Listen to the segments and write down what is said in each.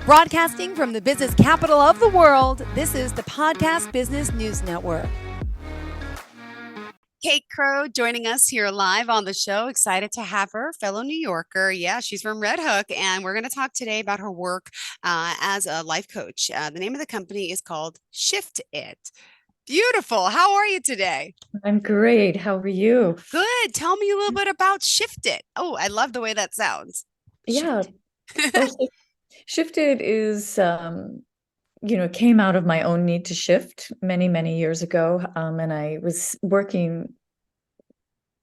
Broadcasting from the business capital of the world, this is the Podcast Business News Network. Kate Crow joining us here live on the show. Excited to have her, fellow New Yorker. Yeah, she's from Red Hook, and we're going to talk today about her work as a life coach. The name of the company is called Shift It. Beautiful. How are you today? I'm great. How are you? Good. Tell me a little bit about Shift It. Oh, I love the way that sounds. Yeah. Shift Well, It. Shifted is, came out of my own need to shift many, many years ago. And I was working,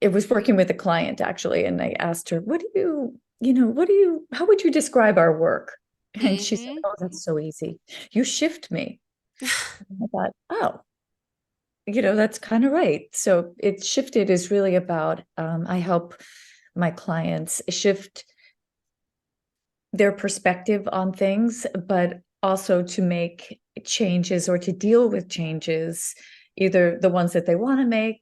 it was working with a client actually. And I asked her, how would you describe our work? And she said, hmm oh, that's so easy. You shift me. And I thought, oh, that's kind of right. So it shifted is really about, I help my clients shift their perspective on things, but also to make changes or to deal with changes, either the ones that they want to make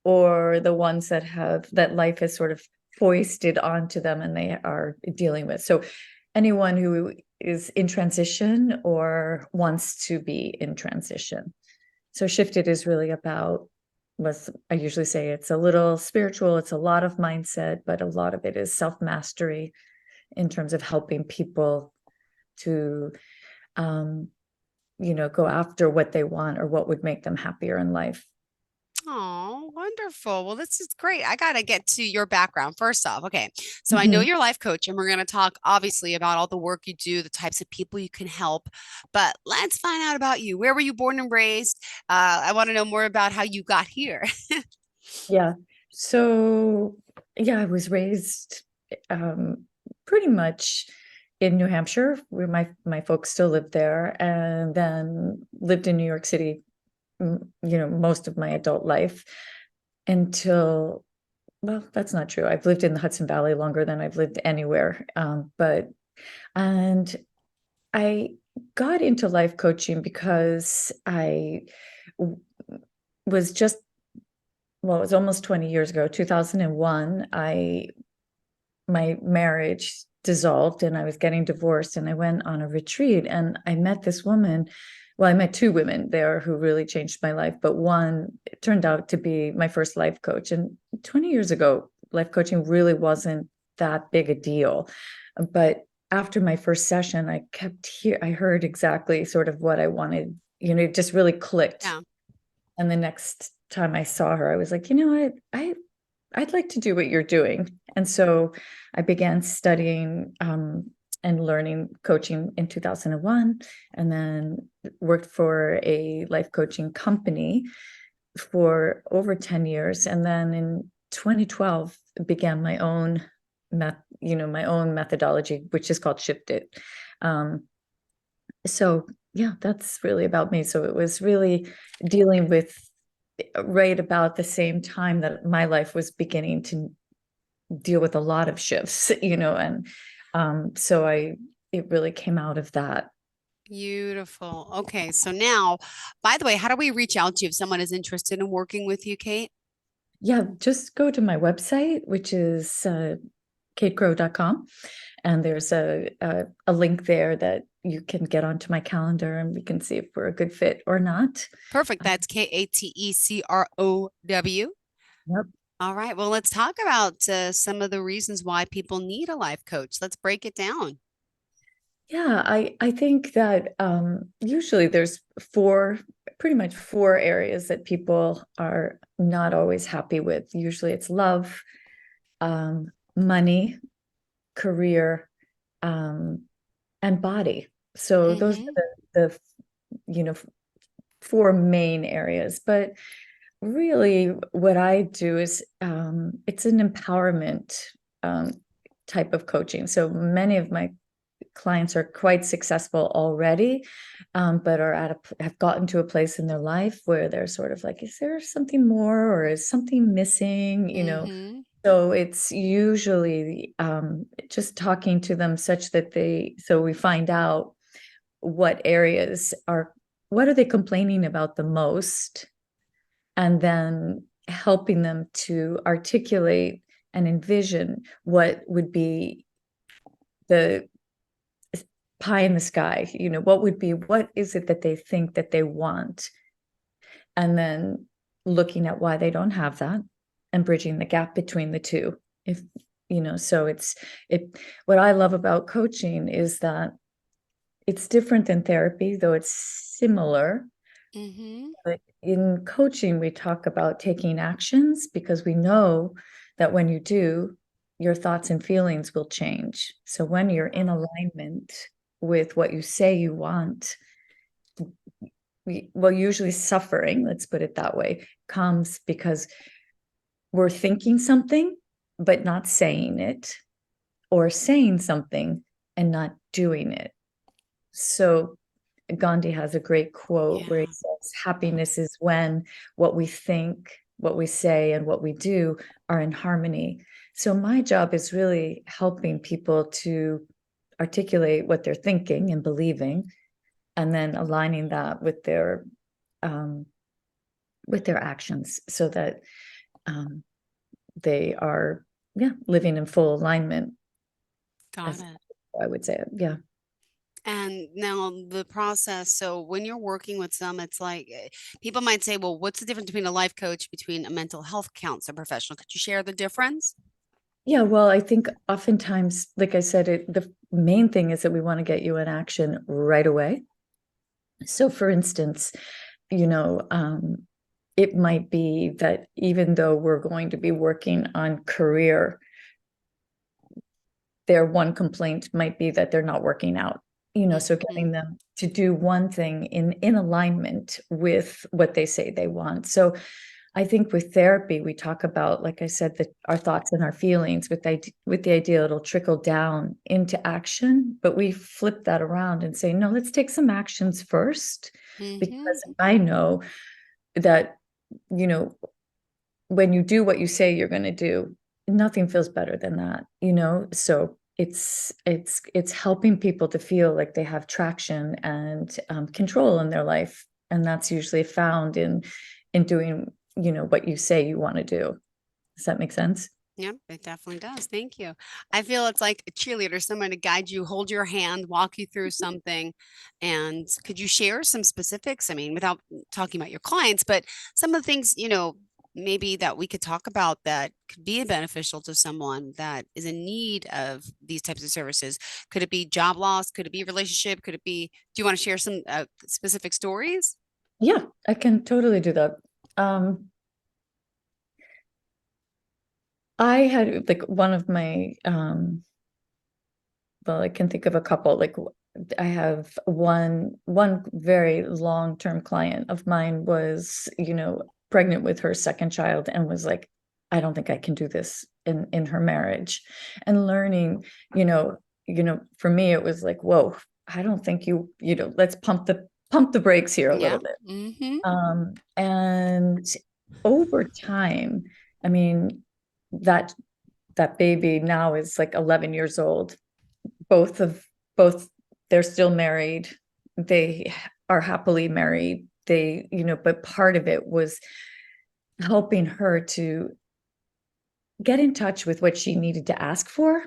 or the ones that life has sort of foisted onto them and they are dealing with. So anyone who is in transition or wants to be in transition. So Shifted is really about what I usually say, it's a little spiritual, it's a lot of mindset, but a lot of it is self-mastery in terms of helping people to go after what they want or what would make them happier in life. Oh, wonderful. Well, this is great. I got to get to your background first off. Okay. So I know Mhm. you're a life coach, and we're going to talk obviously about all the work you do, the types of people you can help. But let's find out about you. Where were you born and raised? I want to know more about how you got here. Yeah. So, yeah, I was raised um, pretty much in New Hampshire, where my folks still lived there, and then lived in New York City, most of my adult life until, well, that's not true. I've lived in the Hudson Valley longer than I've lived anywhere. And I got into life coaching because I w- was just, well, it was almost 20 years ago, 2001. My marriage dissolved and I was getting divorced and I went on a retreat and I met this woman. Well, I met two women there who really changed my life, but one turned out to be my first life coach. And 20 years ago, life coaching really wasn't that big a deal. But after my first session, I heard exactly sort of what I wanted, it just really clicked. Yeah. And the next time I saw her, I was like, I'd like to do what you're doing. And so I began studying and learning coaching in 2001, and then worked for a life coaching company for over 10 years. And then in 2012, began my own methodology, which is called Shift It. Um, so yeah, that's really about me. So it was really dealing with right about the same time that my life was beginning to deal with a lot of shifts, and so it really came out of that. Beautiful. Okay. So now, by the way, how do we reach out to you if someone is interested in working with you, Kate? Yeah, just go to my website, which is kategrow.com, and there's a link there that you can get onto my calendar and we can see if we're a good fit or not. Perfect. That's KATECROW. Yep. All right. Well, let's talk about some of the reasons why people need a life coach. Let's break it down. Yeah, I think that usually there's pretty much four areas that people are not always happy with. Usually it's love, money, career, um, and body. So those hmm are the you know four main areas. But really, what I do is it's an empowerment um, type of coaching. So many of my clients are quite successful already, but have gotten to a place in their life where they're sort of like, is there something more or is something missing? hmm So it's usually just talking to them such that so we find out what areas what are they complaining about the most, and then helping them to articulate and envision what would be the pie in the sky, what is it that they think that they want? And then looking at why they don't have that and bridging the gap between the two. If, so what I love about coaching is that it's different than therapy, though it's similar. Mm-hmm. But in coaching, we talk about taking actions because we know that when you do, your thoughts and feelings will change. So when you're in alignment with what you say you want, usually suffering, let's put it that way, comes because we're thinking something, but not saying it, or saying something and not doing it. So Gandhi has a great quote where he Yeah. says, happiness is when what we think, what we say, and what we do are in harmony. So my job is really helping people to articulate what they're thinking and believing, and then aligning that um, with their actions so that they are, living in full alignment, Got as it. I would say it. Yeah. And now the process, so when you're working with some, it's like people might say, well, what's the difference between a life coach, between a mental health counselor professional? Could you share the difference? Yeah, well, I think oftentimes, like I said, the main thing is that we want to get you in action right away. So, for instance, you know, um, it might be that even though we're going to be working on career, their one complaint might be that they're not working out. So Hmm. getting them to do one thing in alignment with what they say they want. So I think with therapy, we talk about, like I said, that our thoughts and our feelings with the idea it'll trickle down into action, but we flip that around and say, no, let's take some actions first, because Hmm. I know that, you know, when you do what you say you're going to do, nothing feels better than that. So it's helping people to feel like they have traction and control in their life, and that's usually found in doing what you say you want to do. Does that make sense? Yep, it definitely does. Thank you. I feel it's like a cheerleader, someone to guide you, hold your hand, walk you through something. And could you share some specifics? I mean, without talking about your clients, but some of the things, maybe that we could talk about that could be beneficial to someone that is in need of these types of services. Could it be job loss? Could it be relationship? Could it be, do you want to share some specific stories? Yeah, I can totally do that. I had like one of my well, I can think of a couple. Like I have one very long-term client of mine was, pregnant with her second child and was like, I don't think I can do this in her marriage. And learning, for me it was like, whoa, I don't think let's pump the brakes here a Yeah. little bit. Mm-hmm. And over time, I mean, that that baby now is like 11 years old. Both they're still married. They are happily married. But part of it was helping her to get in touch with what she needed to ask for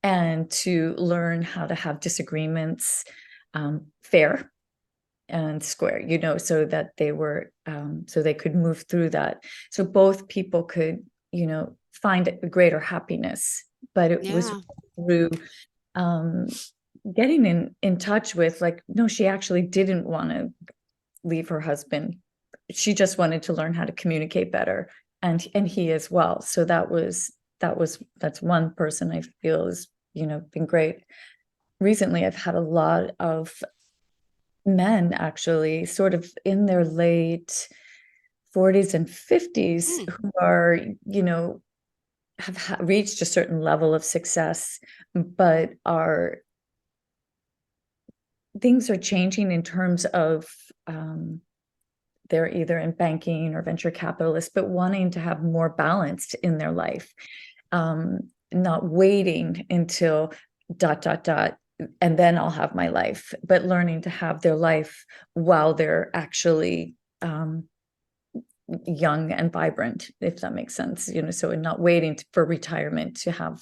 and to learn how to have disagreements fair and square, so that so they could move through that. So both people could, find a greater happiness. But it was Yeah. through um, getting in touch with, like, no, she actually didn't want to leave her husband. She just wanted to learn how to communicate better, and he as well. So that's one person I feel has, been great. Recently, I've had a lot of men actually sort of in their late 40s and 50s Hmm. who are, have reached a certain level of success, but are things are changing in terms of they're either in banking or venture capitalists, but wanting to have more balanced in their life, not waiting until dot dot dot and then I'll have my life, but learning to have their life while they're actually young and vibrant, if that makes sense. So not waiting for retirement to have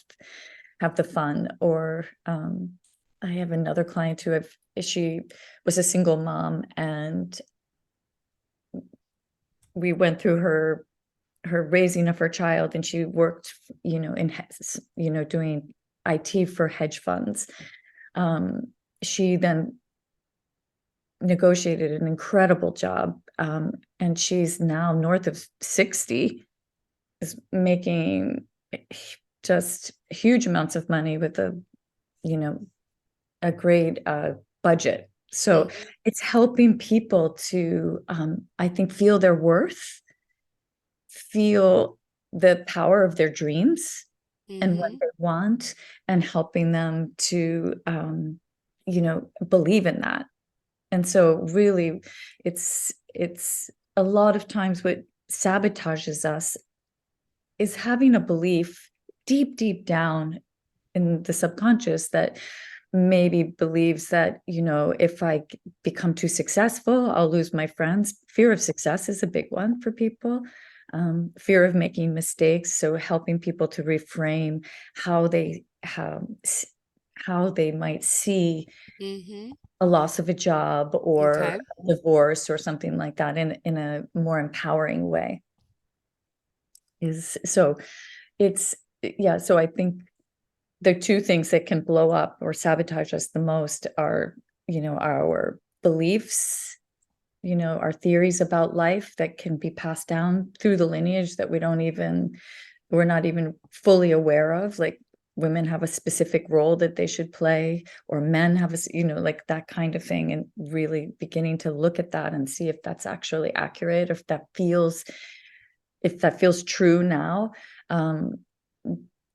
the fun, or I have another client who she was a single mom, and we went through her raising of her child, and she worked, doing IT for hedge funds. She then negotiated an incredible job, and she's now north of 60, is making just huge amounts of money with a great budget. So Mhm, it's helping people to, I think, feel their worth, feel the power of their dreams and what mhm. they want, and helping them to, believe in that. And so really, it's a lot of times what sabotages us is having a belief deep, deep down in the subconscious that maybe believes that, if I become too successful, I'll lose my friends. Fear of success is a big one for people. Fear of making mistakes. So helping people to reframe how they might see Mhm. a loss of a job or Okay. a divorce or something like that in a more empowering way. Is so it's yeah, so I think the two things that can blow up or sabotage us the most are, our beliefs, our theories about life that can be passed down through the lineage that we're not even fully aware of. Like, women have a specific role that they should play, or men have like that kind of thing, and really beginning to look at that and see if that's actually accurate, if that feels true now. Um,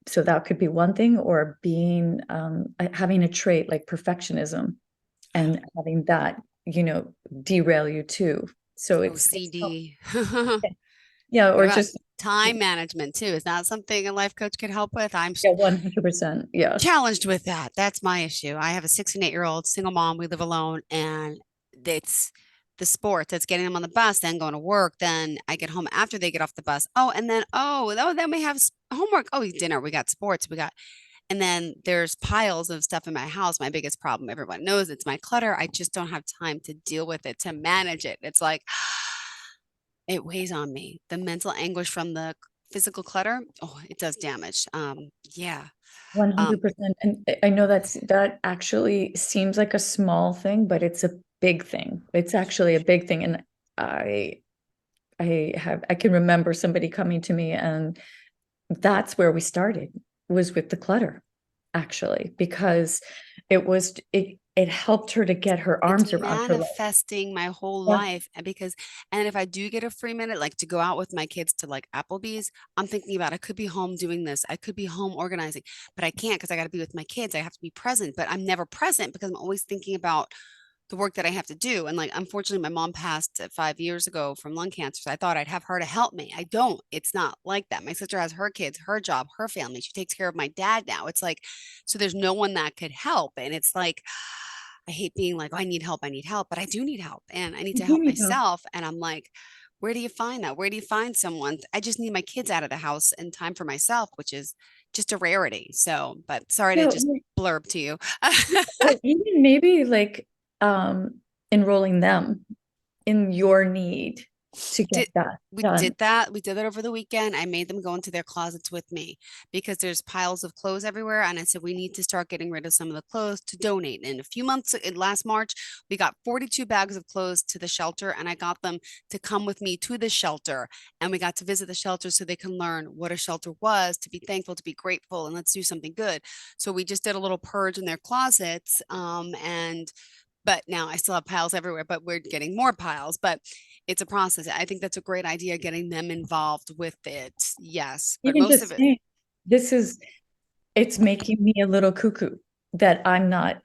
so that could be one thing, or being having a trait like perfectionism, and having that, derail you too. So OCD. yeah, What or about just time management too? Is that something a life coach could help with? yeah, 100%. Yes. Challenged with that. That's my issue. I have a 6 and 8 year old single mom. We live alone, and it's the sports. It's getting them on the bus, then going to work. Then I get home after they get off the bus. Oh, and then then we have homework. Oh, dinner. We got sports. And then there's piles of stuff in my house. My biggest problem, everyone knows, it's my clutter. I just don't have time to deal with it, to manage it. It's like it weighs on me. The mental anguish from the physical clutter, oh, it does damage. Yeah. Um, 100%. And I know that actually seems like a small thing, but it's a big thing. It's actually a big thing. And I I can remember somebody coming to me, and that's where we started, was with the clutter, actually, because it helped her to get her it's arms around her life. manifesting my whole Yeah. life. And because, and if I do get a free minute, like to go out with my kids to like Applebee's, I'm thinking about I could be home doing this. I could be home organizing, but I can't because I got to be with my kids. I have to be present, but I'm never present because I'm always thinking about the work that I have to do. And like, unfortunately, my mom passed 5 years ago from lung cancer. So I thought I'd have her to help me. I don't. It's not like that. My sister has her kids, her job, her family. She takes care of my dad now. It's like, so there's no one that could help. And it's like, I hate being like, oh, I need help, but I do need help and I need You to do help need help. myself. And I'm like, where do you find that? Where do you find someone? I just need my kids out of the house and time for myself, which is just a rarity. So, but sorry to Yeah, just blurb to you. or even maybe like um enrolling them in your need to get Did that we done. did that. We did that over the weekend. I made them go into their closets with me because there's piles of clothes everywhere. And I said, we need to start getting rid of some of the clothes to donate. And a few months, in last March, we got 42 bags of clothes to the shelter. And I got them to come with me to the shelter. And we got to visit the shelter so they can learn what a shelter was, to be thankful, to be grateful, and let's do something good. So we just did a little purge in their closets. And but now I still have piles everywhere, but we're getting more piles. But it's a process. I think that's a great idea, getting them involved with it. Yes, but Even most of just it, saying, this is it's making me a little cuckoo that I'm not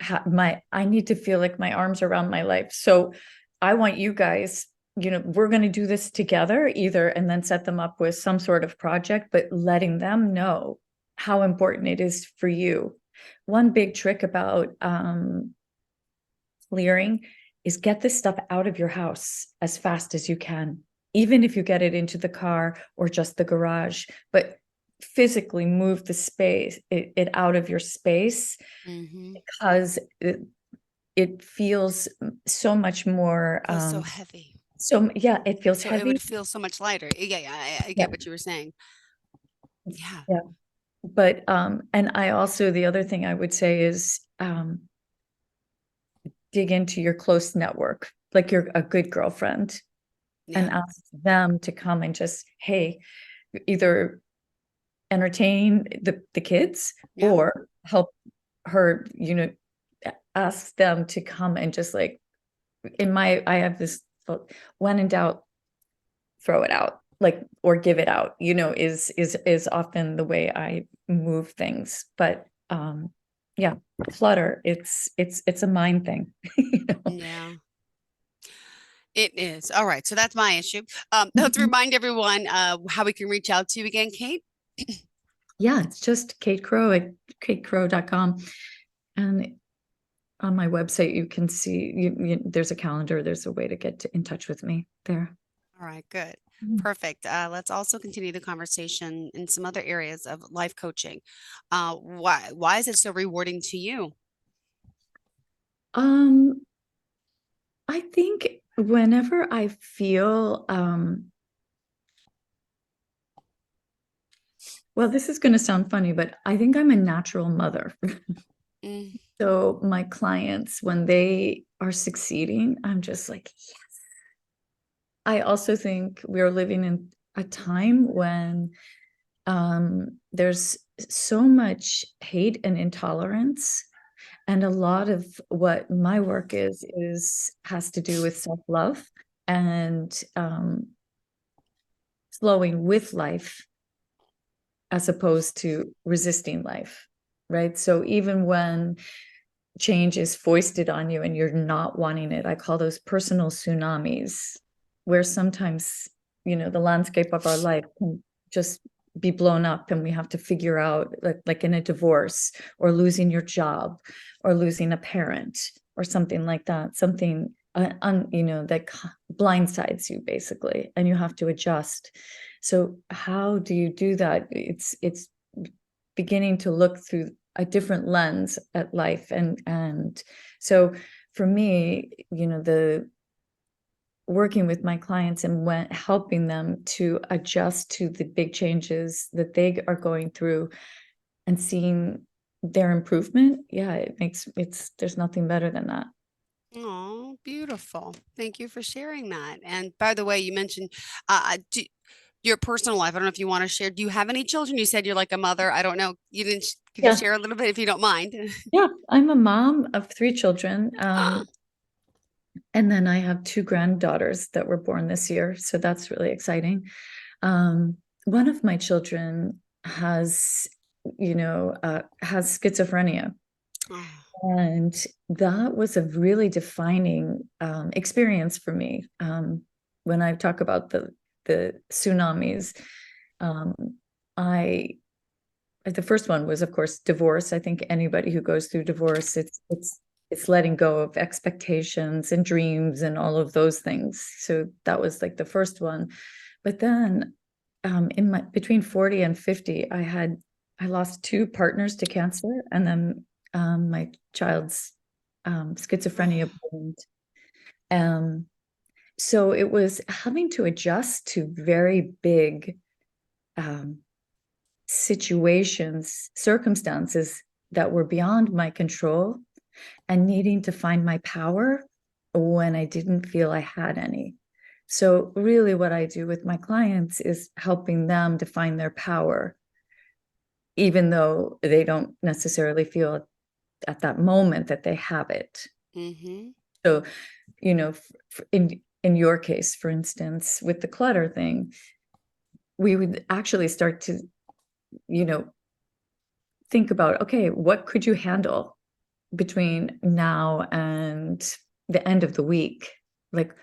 I need to feel like my arms around my life. So I want you guys, we're going to do this together either, and then set them up with some sort of project, but letting them know how important it is for you. One big trick about clearing is get this stuff out of your house as fast as you can, even if you get it into the car or just the garage. But physically move the space, it out of your space, Mm-hmm. because it feels so much more, Feels so heavy. yeah, it feels So it would heavy. feel so much lighter. Yeah, yeah, I Yeah, get what you were saying. Yeah. yeah. But and I also, the other thing I would say is, dig into your close network, like you're a good girlfriend, and Yeah. ask them to come and just, hey, either entertain the kids Yeah. or help her, ask them to come and just like, I have this thought, when in doubt, throw it out, like, or give it out, is often the way I move things. But yeah, clutter, it's a mind thing. Yeah. It is. All right. So that's my issue. Let's Mhm. remind everyone how we can reach out to you again, Kate. Yeah, it's just Kate Crow at katecrow.com. And on my website, you can see, there's a calendar, there's a way to get in touch with me there. All right, good. Mhm. Perfect. Let's also continue the conversation in some other areas of life coaching. Why is it so rewarding to you? Um, I think whenever I feel, well, this is going to sound funny, but I think I'm a natural mother. Mm, So my clients, when they are succeeding, I'm just like, yes. I also think we're living in a time when there's so much hate and intolerance. And a lot of what my work is has to do with self-love and flowing with life as opposed to resisting life, right? So even when change is foisted on you and you're not wanting it, I call those personal tsunamis, where sometimes, the landscape of our life can just be blown up and we have to figure out, like in a divorce or losing your job or losing a parent or something like that, something that blindsides you basically, and you have to adjust. So how do you do that? It's beginning to look through a different lens at life, and so for me, the working with my clients and when helping them to adjust to the big changes that they are going through and seeing their improvement, yeah, it's there's nothing better than that. oh, beautiful. Thank you for sharing that. And by the way, you mentioned your personal life. I don't know if you want to share. Do you have any children? You said you're like a mother. I don't know. You didn't. Could you Yeah, share a little bit if you don't mind? yeah, I'm a mom of 3 children, and then I have 2 granddaughters that were born this year, so that's really exciting. One of my children has, has schizophrenia. Oh, And that was a really defining experience for me. When I talk about the tsunamis, um, I the first one was, of course, divorce. I think anybody who goes through divorce, it's letting go of expectations and dreams and all of those things. So that was like the first one. But then, in my between 40 and 50, I lost 2 partners to cancer, and then my child's schizophrenia oh, bloomed. Um, so it was having to adjust to very big um, situations, circumstances that were beyond my control, and needing to find my power when I didn't feel I had any. So, really, what I do with my clients is helping them to find their power, even though they don't necessarily feel at that moment that they have it. mm-hmm. So, in your case, for instance, with the clutter thing, we would actually start to, you know, think about, okay, what could you handle between now and the end of the week? Like,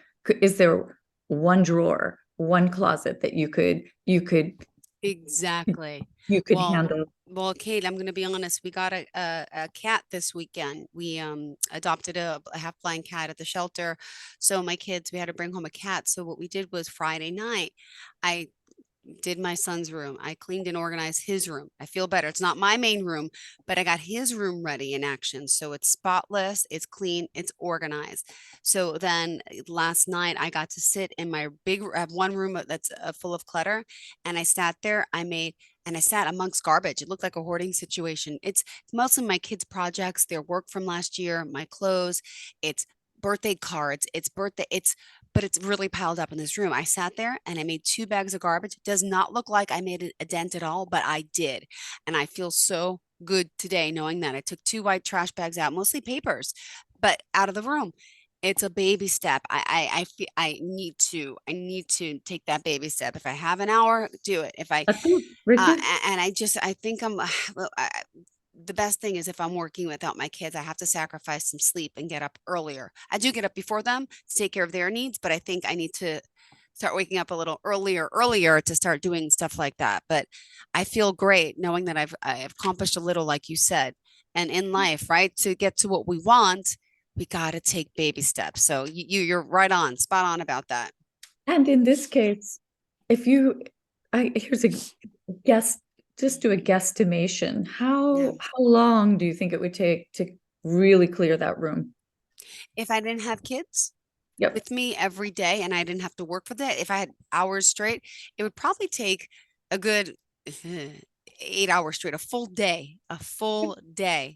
is there one drawer, one closet that Exactly. you could Well, handle? well, Kate, I'm going to be honest. We got a cat this weekend. We adopted a half blind cat at the shelter. So my kids, we had to bring home a cat. So what we did was Friday night, I did my son's room. I cleaned and organized his room. I feel better. It's not my main room, but I got his room ready in action. So it's spotless, it's clean, it's organized. So then last night I got to sit in my big, I have one room that's full of clutter. And I sat there, and I sat amongst garbage. It looked like a hoarding situation. It's mostly my kids' projects, their work from last year, my clothes, it's birthday cards, but it's really piled up in this room. I sat there and I made 2 bags of garbage. It does not look like I made a dent at all, but I did. And I feel so good today knowing that I took 2 white trash bags out, mostly papers, but out of the room. It's a baby step. I feel I need to take that baby step. If I have an hour, do it. If I That's it, right there. and I think well, the best thing is if I'm working without my kids, I have to sacrifice some sleep and get up earlier. I do get up before them to take care of their needs, but I think I need to start waking up a little earlier to start doing stuff like that. But I feel great knowing that I've accomplished a little, like you said. And in life, right, to get to what we want, we got to take baby steps. So you're right on, spot on about that. And in this case, if you, here's a guess, just do a guesstimation. Yeah. How long do you think it would take to really clear that room? If I didn't have kids Yep. with me every day and I didn't have to work for that, if I had hours straight, it would probably take a good 8 hours straight, a full day.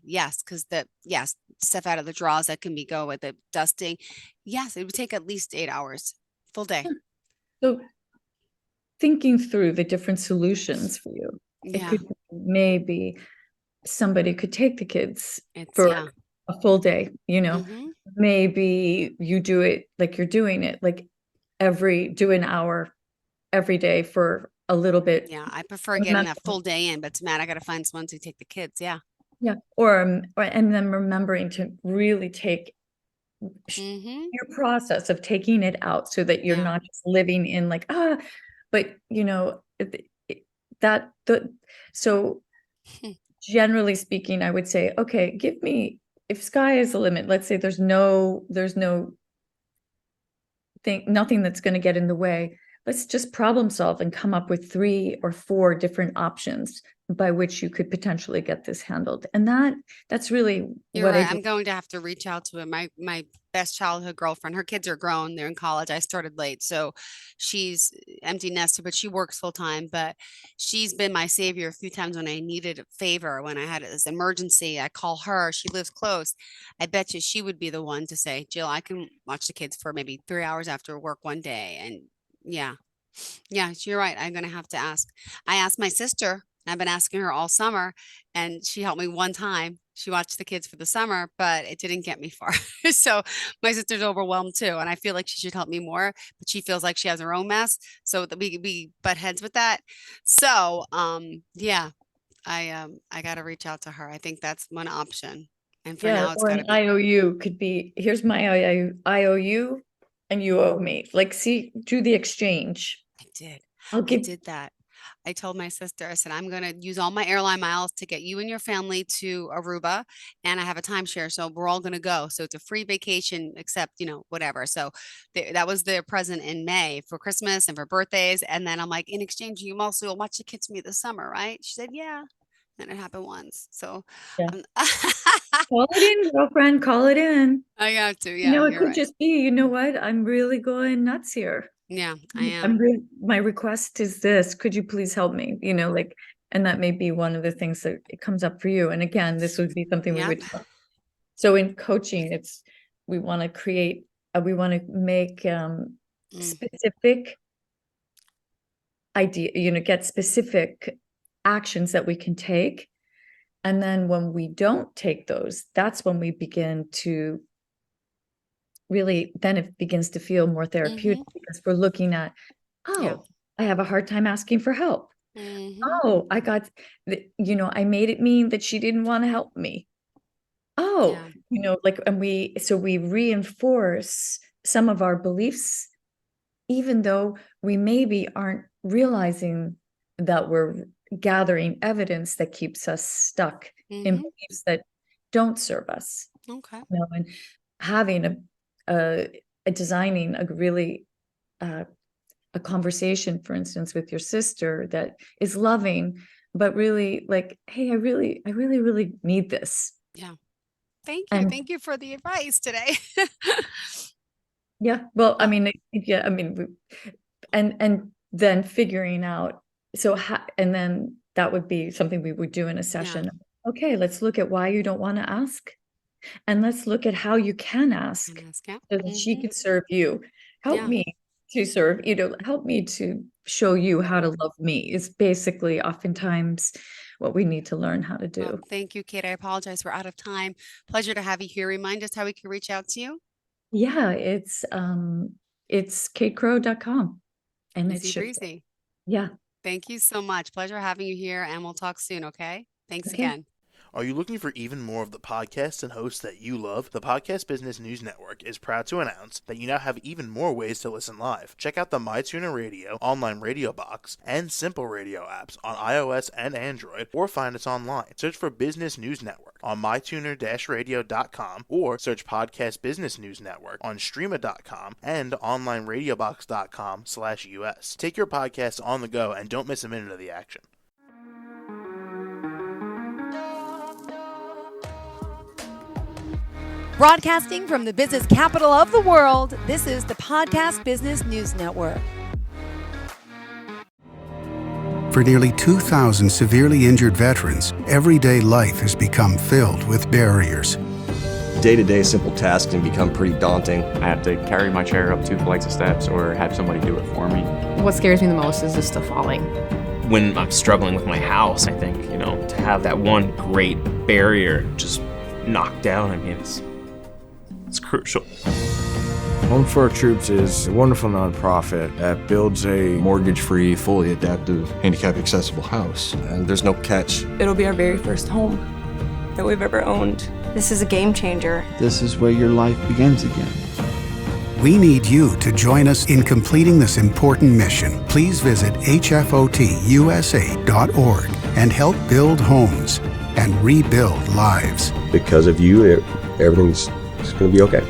Yes, because yes, stuff out of the drawers that can be go with the dusting. Yes, it would take at least 8 hours, full day. So thinking through the different solutions for you, it Yeah, could be maybe somebody could take the kids it's for yeah. a full day, Hmm. maybe you do it like you're doing it, like do an hour every day for a little bit. Yeah, I prefer getting that Remember, full day in, but it's mad I gotta find someone to take the kids. Yeah. yeah, and then remembering to really take Hmm. your process of taking it out so that you're Yeah. not just living in like, but that the so generally speaking, I would say, okay, give me, if sky is the limit, let's say there's no thing, nothing that's going to get in the way. Let's just problem solve and come up with 3 or 4 different options by which you could potentially get this handled. And that's really You're what I right. do. I'm going to have to reach out to him. My best childhood girlfriend. Her kids are grown. They're in college. I started late, so she's empty nester, but she works full time. But she's been my savior a few times when I needed a favor. When I had this emergency, I call her. She lives close. I bet you she would be the one to say, "Jill, I can watch the kids for maybe 3 hours after work one day." And yeah, yeah, you're right. I'm gonna have to ask. I asked my sister. I've been asking her all summer, and she helped me one time. She watched the kids for the summer, but it didn't get me far. So my sister's overwhelmed too, and I feel like she should help me more, but she feels like she has her own mess. So that we butt heads with that. So yeah, I gotta reach out to her. I think that's one option. And for Yeah, now, it's or gotta an be. IOU could be, here's my IOU and you owe me. Like, see, do the exchange. I did. I'll I give, did that. I told my sister, I said, I'm going to use all my airline miles to get you and your family to Aruba. And I have a timeshare. So we're all going to go. So it's a free vacation, except, whatever. So that was their present in May for Christmas and for birthdays. And then I'm like, in exchange, you also will watch the kids for me this summer, right? She said, yeah. And it happened once. So yeah, um, call it in, girlfriend, call it in. I have to. Yeah, It you're could right. just be, you know what? I'm really going nuts here. Yeah, I am. My request is this. Could you please help me? Like, and that may be one of the things that it comes up for you. And again, this would be something we Yep. would talk. So in coaching, we want to create, we want to make Mm, specific idea, get specific actions that we can take. And then when we don't take those, that's when we begin to really, then it begins to feel more therapeutic hmm. because we're looking at, Yeah. oh, I have a hard time asking for help. Hmm. Oh, I made it mean that she didn't want to help me. Oh, Yeah. like, and we reinforce some of our beliefs, even though we maybe aren't realizing that we're gathering evidence that keeps us stuck in Hmm. beliefs that don't serve us. Okay. And having a designing a really uh, a conversation, for instance, with your sister that is loving, but really like, hey, I really need this. Yeah. Thank you. And Thank you for the advice today. yeah, well, I mean, yeah, I mean, and then figuring out, so and then that would be something we would do in a session. Yeah. Okay, let's look at why you don't want to ask, and let's look at how you can ask Yeah. so that she Mhm. can serve you. Help Yeah. me to serve, help me to show you how to love me is basically oftentimes what we need to learn how to Well, do. thank you, Kate. I apologize. We're out of time. Pleasure to have you here. Remind us how we can reach out to you. Yeah, it's katecrow.com, and it's Easy shipped. breezy. Yeah. Thank you so much. Pleasure having you here, and we'll talk soon, okay? Thanks Okay. again. Are you looking for even more of the podcasts and hosts that you love? The Podcast Business News Network is proud to announce that you now have even more ways to listen live. Check out the MyTuner Radio, online radio box, and Simple Radio apps on iOS and Android, or find us online. Search for Business News Network on mytuner-radio.com, or search Podcast Business News Network on streama.com and onlineradiobox.com/US. Take your podcast on the go and don't miss a minute of the action. Broadcasting from the business capital of the world, this is the Podcast Business News Network. For nearly 2,000 severely injured veterans, everyday life has become filled with barriers. Day-to-day simple tasks can become pretty daunting. I have to carry my chair up 2 flights of steps or have somebody do it for me. What scares me the most is just the falling. When I'm struggling with my house, I think, to have that one great barrier just knocked down, it's crucial. Home for Our Troops is a wonderful nonprofit that builds a mortgage-free, fully adaptive, handicap-accessible house. And there's no catch. It'll be our very first home that we've ever owned. This is a game changer. This is where your life begins again. We need you to join us in completing this important mission. Please visit hfotusa.org and help build homes and rebuild lives. Because of you, everything's going to be okay.